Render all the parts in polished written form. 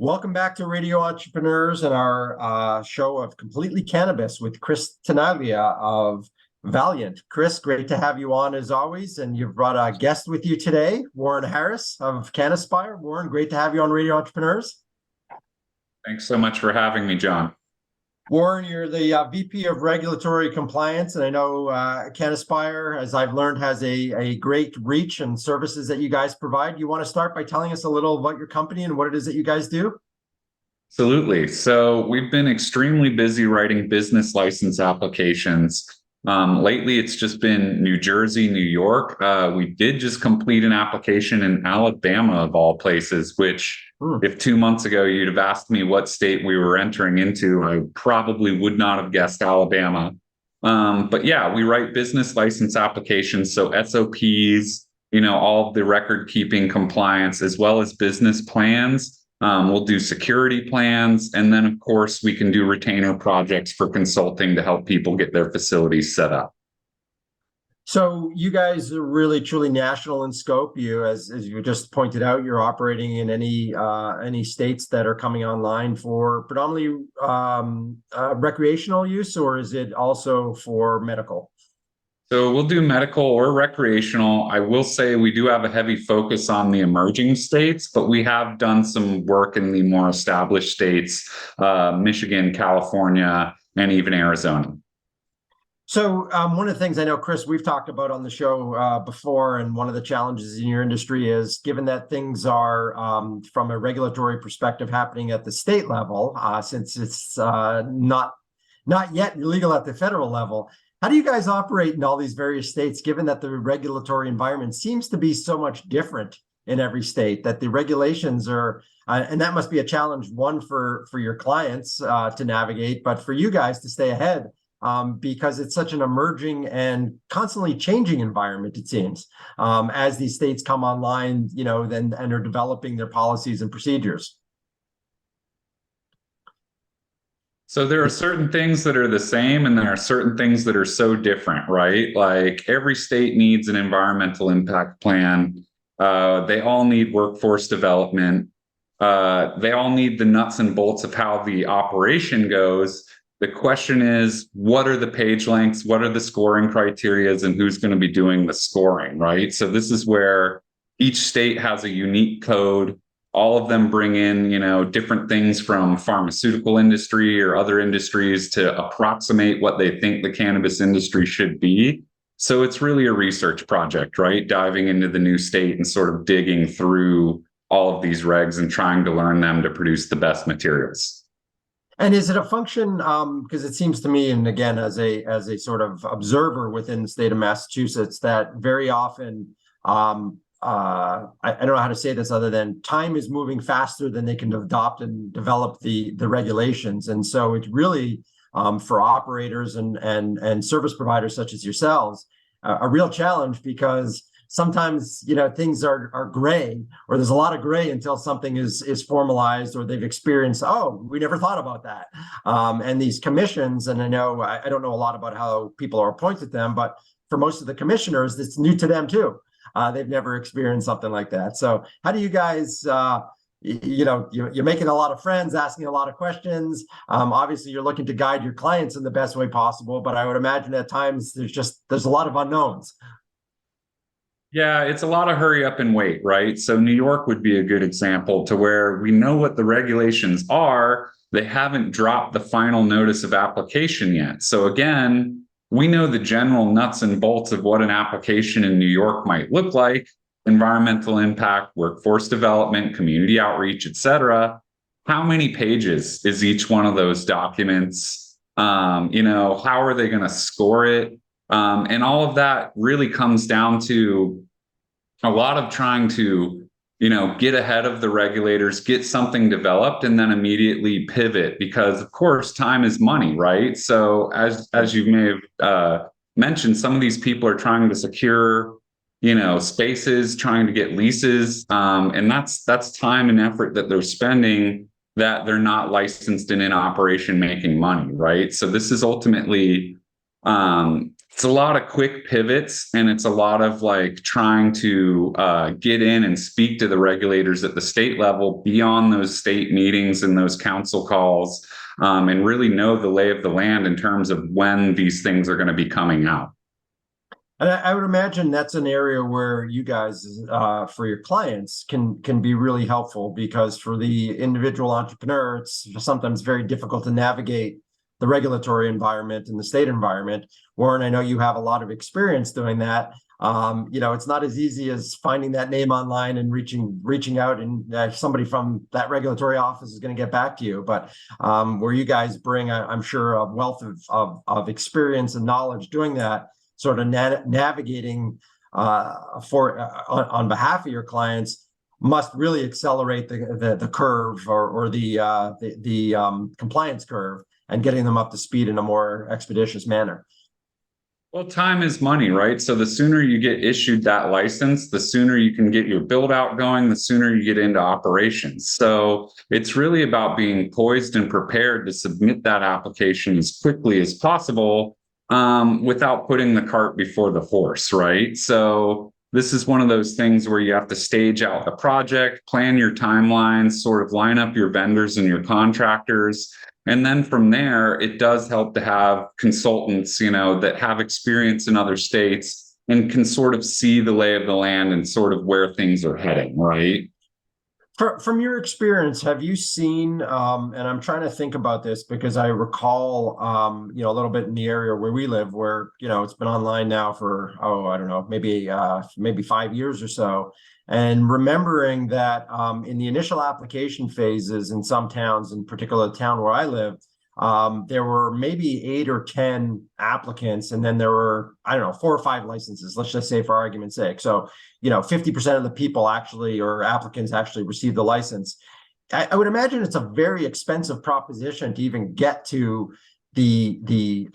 Welcome back to Radio Entrepreneurs and our show of Completely Cannabis with Chris Tenaglia of Valiant. Chris, great to have you on as always. And you've brought a guest with you today, Warren Harasz of Cannaspire. Warren, great to have you on Radio Entrepreneurs. Thanks so much for having me, John. Warren, you're the VP of Regulatory Compliance, and I know Cannaspire, as I've learned, has a great reach and services that you guys provide. You want to start by telling us a little about your company and what it is that you guys do? Absolutely. So we've been extremely busy writing business license applications. Lately, it's just been New Jersey, New York. We did just complete an application in Alabama, of all places, which if 2 months ago you'd have asked me what state we were entering into, I probably would not have guessed Alabama. But yeah, we write business license applications, so SOPs, all of the record keeping compliance, as well as business plans. We'll do security plans. And then, of course, we can do retainer projects for consulting to help people get their facilities set up. So you guys are really truly national in scope. You, as you just pointed out, you're operating in any states that are coming online for predominantly recreational use, or is it also for medical? So we'll do medical or recreational. I will say we do have a heavy focus on the emerging states, but we have done some work in the more established states, Michigan, California, and even Arizona. So one of the things I know, Chris, we've talked about on the show before, and one of the challenges in your industry is, given that things are, from a regulatory perspective, happening at the state level, since it's not yet legal at the federal level. How do you guys operate in all these various states, given that the regulatory environment seems to be so much different in every state, that the regulations are, and that must be a challenge, one for your clients to navigate, but for you guys to stay ahead, because it's such an emerging and constantly changing environment, it seems, as these states come online, and are developing their policies and procedures. So there are certain things that are the same, and there are certain things that are so different, right? Like every state needs an environmental impact plan. They all need workforce development. They all need the nuts and bolts of how the operation goes. The question is, what are the page lengths? What are the scoring criterias, and who's going to be doing the scoring, right? So this is where each state has a unique code. All of them bring in, different things from pharmaceutical industry or other industries to approximate what they think the cannabis industry should be. So it's really a research project, right? Diving into the new state and sort of digging through all of these regs and trying to learn them to produce the best materials. And is it a function, because it seems to me, and again, as a sort of observer within the state of Massachusetts, that very often, I don't know how to say this other than time is moving faster than they can adopt and develop the regulations. And so it's really, for operators and service providers such as yourselves, a real challenge, because sometimes, things are gray, or there's a lot of gray until something is formalized, or they've experienced, oh, we never thought about that. And these commissions, and I don't know a lot about how people are appointed them, but for most of the commissioners, it's new to them too. They've never experienced something like that. So how do you guys, you're making a lot of friends, asking a lot of questions. Obviously, you're looking to guide your clients in the best way possible, but I would imagine at times there's a lot of unknowns. Yeah, it's a lot of hurry up and wait, right? So New York would be a good example, to where we know what the regulations are. They haven't dropped the final notice of application yet. So again, we know the general nuts and bolts of what an application in New York might look like: environmental impact, workforce development, community outreach, et cetera. How many pages is each one of those documents? How are they going to score it? And all of that really comes down to a lot of trying to, get ahead of the regulators, get something developed, and then immediately pivot, because of course time is money, right? So as you may have mentioned, some of these people are trying to secure, spaces, trying to get leases, and that's time and effort that they're spending that they're not licensed and in operation making money, right? So this is ultimately it's a lot of quick pivots, and it's a lot of like trying to get in and speak to the regulators at the state level beyond those state meetings and those council calls, and really know the lay of the land in terms of when these things are going to be coming out. And I would imagine that's an area where you guys, for your clients, can be really helpful, because for the individual entrepreneur, it's sometimes very difficult to navigate the regulatory environment and the state environment. Warren, I know you have a lot of experience doing that. It's not as easy as finding that name online and reaching out, and somebody from that regulatory office is going to get back to you. But where you guys bring, I'm sure, a wealth of experience and knowledge doing that, sort of navigating on behalf of your clients, must really accelerate the curve, or the compliance curve, and getting them up to speed in a more expeditious manner. Well, time is money, right? So the sooner you get issued that license, the sooner you can get your build out going, the sooner you get into operations. So it's really about being poised and prepared to submit that application as quickly as possible, without putting the cart before the horse, right? So this is one of those things where you have to stage out the project, plan your timelines, sort of line up your vendors and your contractors. And then from there, it does help to have consultants, that have experience in other states and can sort of see the lay of the land and sort of where things are heading, right? From your experience, have you seen, and I'm trying to think about this because I recall, a little bit in the area where we live, where, it's been online now for, I don't know, maybe 5 years or so. And remembering that in the initial application phases in some towns, in particular the town where I live, there were maybe 8 or 10 applicants, and then there were, 4 or 5 licenses, let's just say, for argument's sake. So, 50% of the people actually, or applicants actually, received the license. I would imagine it's a very expensive proposition to even get to the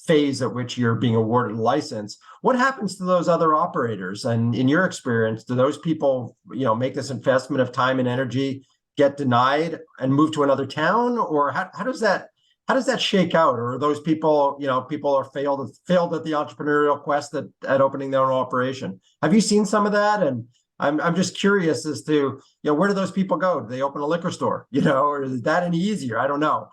phase at which you're being awarded a license. What happens to those other operators? And in your experience, do those people, make this investment of time and energy, get denied, and move to another town? Or how does that shake out? Or are those people, people are failed at the entrepreneurial quest at opening their own operation? Have you seen some of that? And I'm just curious as to, where do those people go? Do they open a liquor store, or is that any easier? I don't know.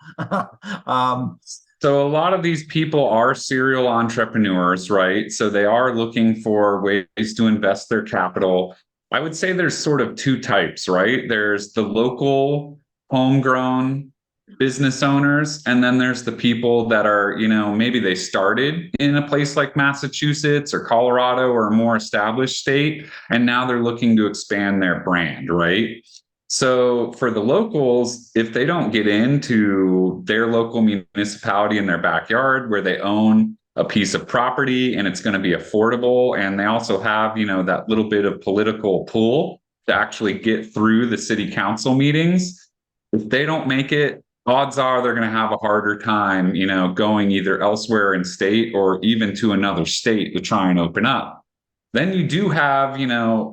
So a lot of these people are serial entrepreneurs, right? So they are looking for ways to invest their capital. I would say there's sort of 2 types, right? There's the local homegrown business owners, and then there's the people that are, maybe they started in a place like Massachusetts or Colorado or a more established state, and now they're looking to expand their brand, right? So for the locals, if they don't get into their local municipality in their backyard where they own a piece of property and it's going to be affordable, and they also have, that little bit of political pull to actually get through the city council meetings, if they don't make it, odds are they're going to have a harder time, going either elsewhere in state or even to another state to try and open up. Then you do have,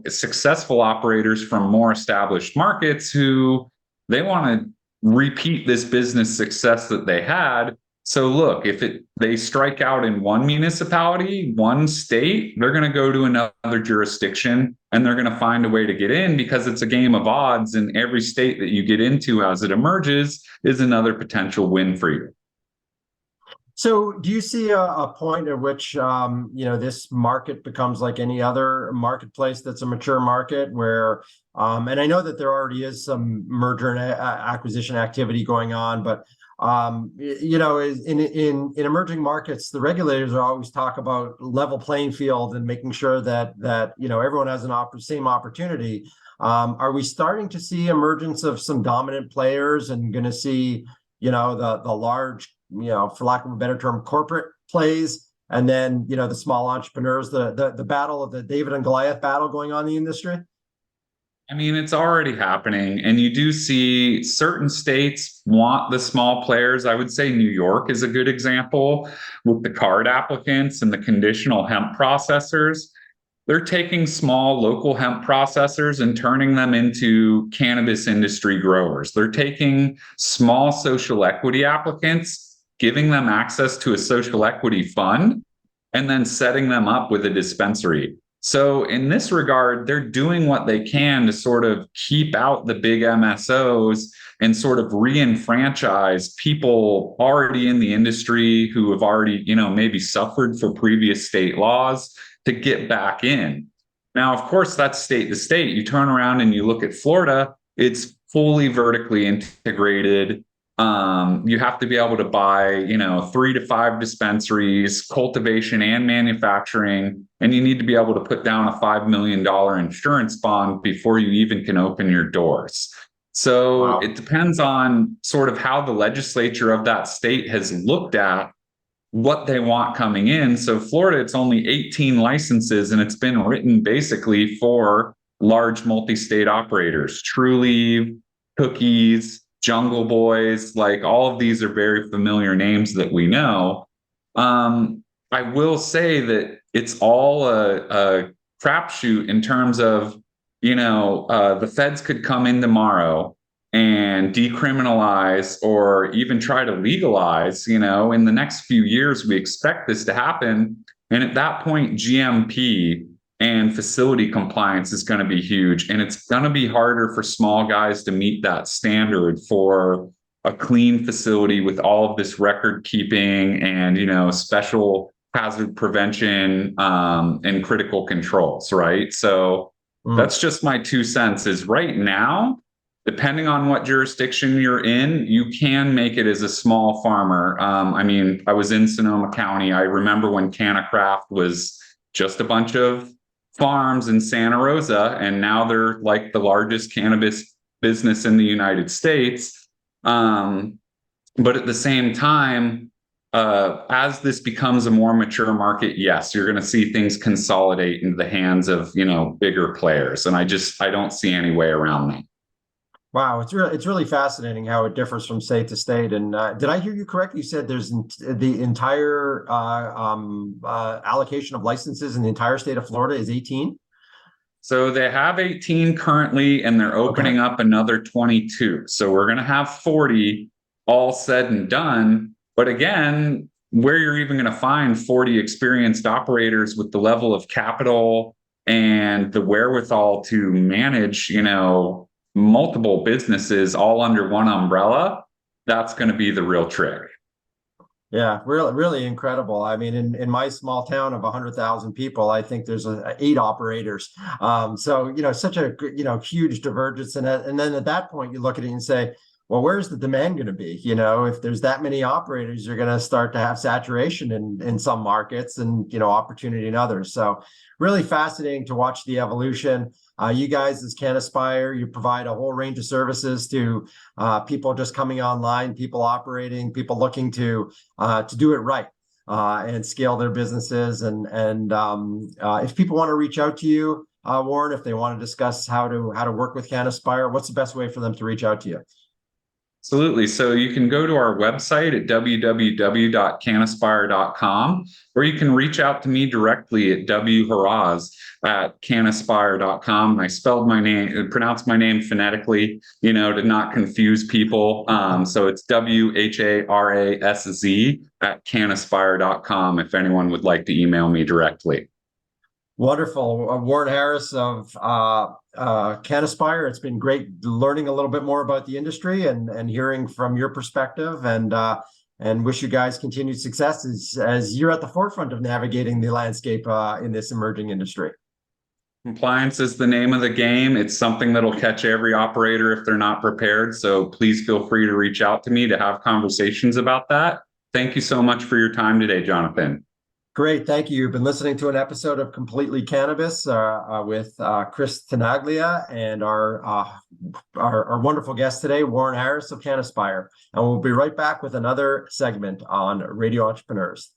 successful operators from more established markets who they want to repeat this business success that they had. So look, if they strike out in one municipality, one state, they're going to go to another jurisdiction, and they're going to find a way to get in, because it's a game of odds, and every state that you get into as it emerges is another potential win for you. So do you see a point at which, this market becomes like any other marketplace that's a mature market where, and I know that there already is some merger and acquisition activity going on, but, in emerging markets, the regulators are always talk about level playing field and making sure that everyone has same opportunity. Are we starting to see emergence of some dominant players, and going to see, the large, for lack of a better term, corporate plays, and then, the small entrepreneurs, the battle of the David and Goliath battle going on in the industry? I mean, it's already happening, and you do see certain states want the small players. I would say New York is a good example with the card applicants and the conditional hemp processors. They're taking small local hemp processors and turning them into cannabis industry growers. They're taking small social equity applicants, giving them access to a social equity fund, and then setting them up with a dispensary. So in this regard, they're doing what they can to sort of keep out the big MSOs and sort of re-enfranchise people already in the industry who have already, maybe suffered for previous state laws to get back in. Now, of course, that's state to state. You turn around and you look at Florida, it's fully vertically integrated. You have to be able to buy, 3 to 5 dispensaries, cultivation and manufacturing, and you need to be able to put down a $5 million insurance bond before you even can open your doors. So Wow. It depends on sort of how the legislature of that state has looked at what they want coming in. So Florida, it's only 18 licenses, and it's been written basically for large multi-state operators, Trulieve, Cookies, Jungle Boys, like all of these are very familiar names that we know. I will say that it's all a crapshoot in terms of, the feds could come in tomorrow and decriminalize or even try to legalize, in the next few years, we expect this to happen. And at that point, GMP and facility compliance is going to be huge. And it's going to be harder for small guys to meet that standard for a clean facility with all of this record keeping and, special hazard prevention and critical controls, right? So that's just my 2 cents is right now, depending on what jurisdiction you're in, you can make it as a small farmer. I was in Sonoma County. I remember when CannaCraft was just a bunch of farms in Santa Rosa, and now they're like the largest cannabis business in the United States. But at the same time, as this becomes a more mature market, yes, you're going to see things consolidate into the hands of, bigger players. And I don't see any way around that. Wow, it's really fascinating how it differs from state to state. And did I hear you correctly? You said there's the entire allocation of licenses in the entire state of Florida is 18? So they have 18 currently, and they're opening up another 22. So we're going to have 40 all said and done. But again, where you're even going to find 40 experienced operators with the level of capital and the wherewithal to manage, multiple businesses all under one umbrella, that's going to be the real trick. Yeah, really incredible. I mean, in my small town of 100,000 people, I think there's 8 operators. So, such a, huge divergence. And then at that point, you look at it and say, well, where's the demand going to be? If there's that many operators, you're going to start to have saturation in some markets and, opportunity in others. So really fascinating to watch the evolution. You guys as Cannaspire, you provide a whole range of services to people just coming online, people operating, people looking to do it right and scale their businesses. And if people want to reach out to you, Warren, if they want to discuss how to work with Cannaspire, what's the best way for them to reach out to you? Absolutely. So you can go to our website at www.cannaspire.com, or you can reach out to me directly at wharaz@cannaspire.com. I pronounced my name phonetically, to not confuse people. So it's WHARASZ@cannaspire.com if anyone would like to email me directly. Wonderful. Warren Harasz of Cannaspire. It's been great learning a little bit more about the industry and hearing from your perspective, and wish you guys continued success as you're at the forefront of navigating the landscape in this emerging industry. Compliance is the name of the game. It's something that'll catch every operator if they're not prepared. So please feel free to reach out to me to have conversations about that. Thank you so much for your time today, Jonathan. Great, thank you. You've been listening to an episode of Completely Cannabis with Chris Tenaglia and our wonderful guest today, Warren Harasz of Cannaspire. And we'll be right back with another segment on Radio Entrepreneurs.